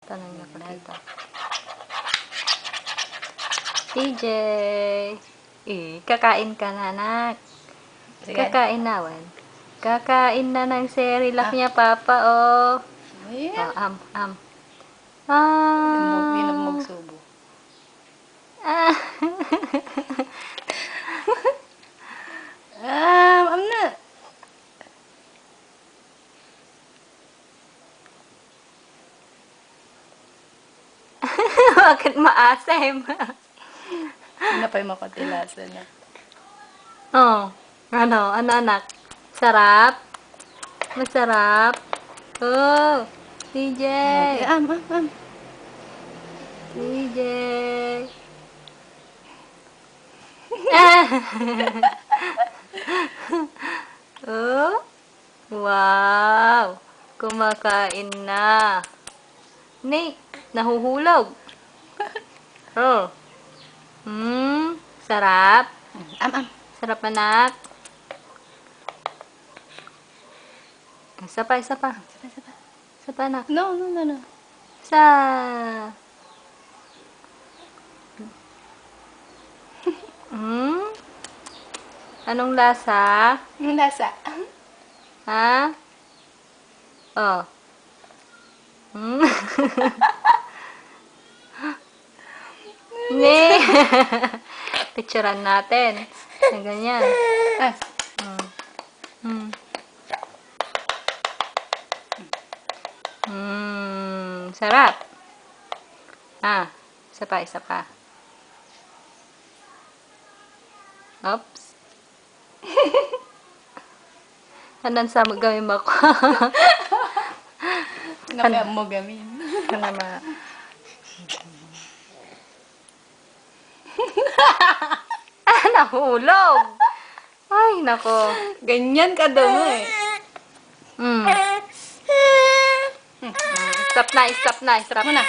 Tanong na ko dito. TJ. Kakain ka na, anak. Sige. Kakain na, Wan. Kakain na ng Cerelac niya, Papa, oh. Ayan. Am. Hindi na magsubo. Ah. Na. Bakit maasim? Hindi na pa yung makatilasan na. Oh, ano, anak? Sarap? Masarap? Oh, TJ. TJ. Oh, wow. Kumakain na. Nahuhulog. Oh. Sarap. Sarap, anak. Isa pa. Isa pa, anak. No. Isa. Anong lasa? Ang lasa. Ha? Oh. Ne. Picturean natin. Na ganyan. Ah. Sarap. Isa pa. Oops. Anong sa gawin mo ko? Nakaya mo gamin. Ano ma? Nahulog. Ay, nako. Ganyan ka daw eh. Stop na. Muna.